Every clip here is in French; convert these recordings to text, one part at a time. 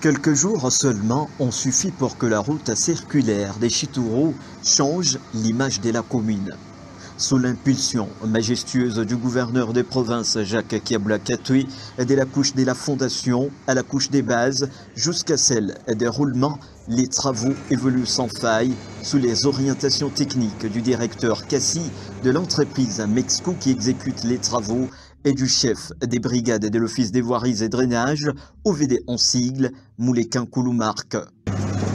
Quelques jours seulement ont suffi pour que la route circulaire des Chituro change l'image de la commune. Sous l'impulsion majestueuse du gouverneur des provinces Jacques Kiabula Katoué, de la couche de la fondation à la couche des bases jusqu'à celle des roulements, les travaux évoluent sans faille sous les orientations techniques du directeur Cassi de l'entreprise Mexco qui exécute les travaux et du chef des brigades de l'Office des voiries et drainages, OVD en sigle, Moulekin Kouloumark.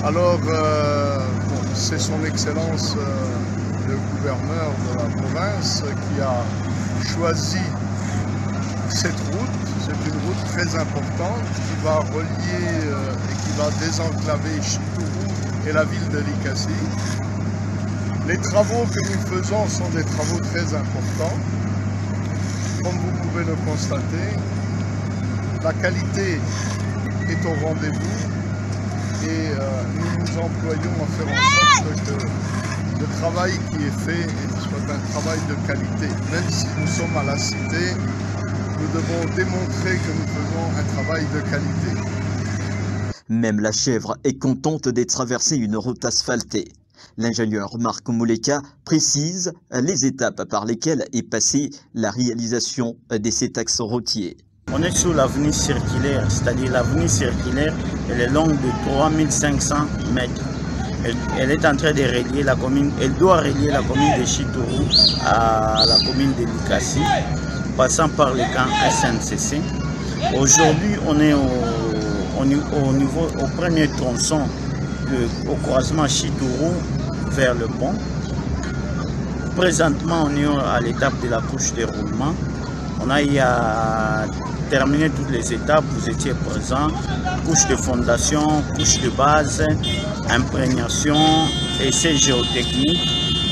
Alors, c'est son Excellence le gouverneur de la province qui a choisi cette route. C'est une route très importante qui va relier et qui va désenclaver Chituro et la ville de Likasi. Les travaux que nous faisons sont des travaux très importants. Comme vous pouvez le constater, la qualité est au rendez-vous et nous nous employons à faire en sorte que le travail qui est fait soit un travail de qualité. Même si nous sommes à la cité, nous devons démontrer que nous faisons un travail de qualité. Même la chèvre est contente de traverser une route asphaltée. L'ingénieur Marc Mouleka précise les étapes par lesquelles est passée la réalisation de cet axe routier. On est sur l'avenue circulaire, c'est-à-dire l'avenue circulaire, elle est longue de 3500 mètres. Elle est en train de relier la commune, elle doit relier la commune de Chituro à la commune de Likasi, passant par le camp SNCC. Aujourd'hui, on est au premier tronçon, au croisement Chituro vers le pont. Présentement, on est à l'étape de la couche de roulement. On a eu à terminer toutes les étapes, vous étiez présents, couche de fondation, couche de base, imprégnation, essai géotechnique.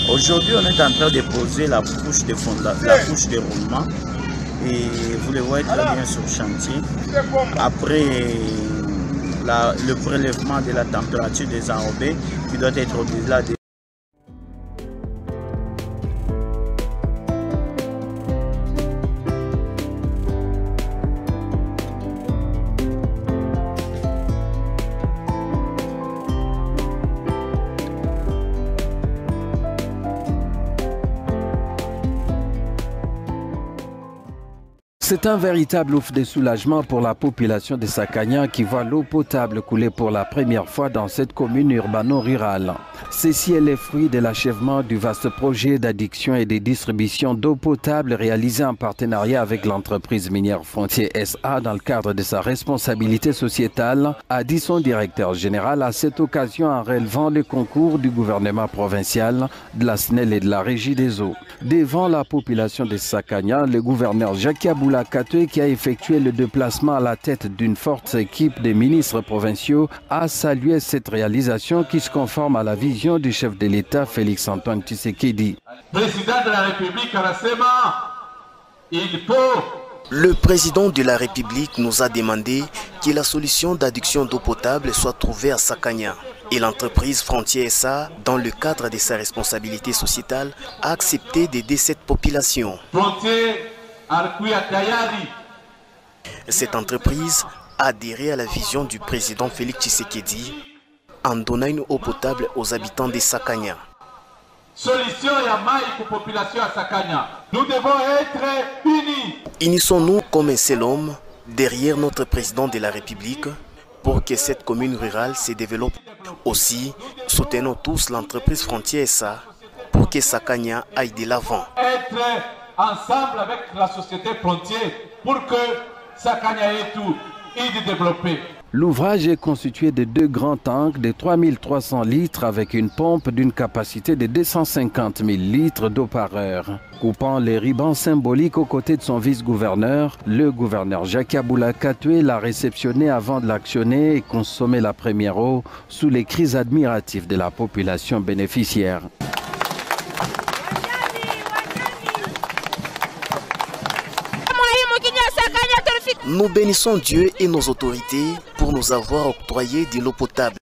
Aujourd'hui, on est en train de poser la couche de roulement et vous le voyez très bien sur le chantier. Après le prélèvement de la température des enrobés qui doit être au-delà de C'est un véritable ouf de soulagement pour la population de Sakanya qui voit l'eau potable couler pour la première fois dans cette commune urbano-rurale. Ceci est le fruit de l'achèvement du vaste projet d'adduction et de distribution d'eau potable réalisé en partenariat avec l'entreprise minière Frontier SA dans le cadre de sa responsabilité sociétale, a dit son directeur général à cette occasion en relevant le concours du gouvernement provincial, de la SNEL et de la Régie des eaux. Devant la population de Sakanya, le gouverneur Jacques Kiabula Katoué, qui a effectué le déplacement à la tête d'une forte équipe de ministres provinciaux, a salué cette réalisation qui se conforme à la vision du chef de l'État Félix Antoine Tshisekedi. Le président de la République nous a demandé que la solution d'adduction d'eau potable soit trouvée à Sakanya. Et l'entreprise Frontier SA, dans le cadre de sa responsabilité sociétale, a accepté d'aider cette population. Cette entreprise a adhéré à la vision du président Félix Tshisekedi en donnant une eau potable aux habitants de Sakanya. Solution ya maï pour la population à Sakanya. Nous devons être unis. Unissons-nous comme un seul homme derrière notre président de la République pour que cette commune rurale se développe. Aussi, soutenons tous l'entreprise Frontier SA pour que Sakanya aille de l'avant. Être ensemble avec la société Frontier pour que Sakanya ait tout et de développer. L'ouvrage est constitué de 2 grands tanks de 3300 litres avec une pompe d'une capacité de 250 000 litres d'eau par heure. Coupant les rubans symboliques aux côtés de son vice-gouverneur, le gouverneur Jacques Kiabula Katoué l'a réceptionné avant de l'actionner et consommer la première eau sous les cris admiratifs de la population bénéficiaire. Nous bénissons Dieu et nos autorités pour nous avoir octroyé de l'eau potable.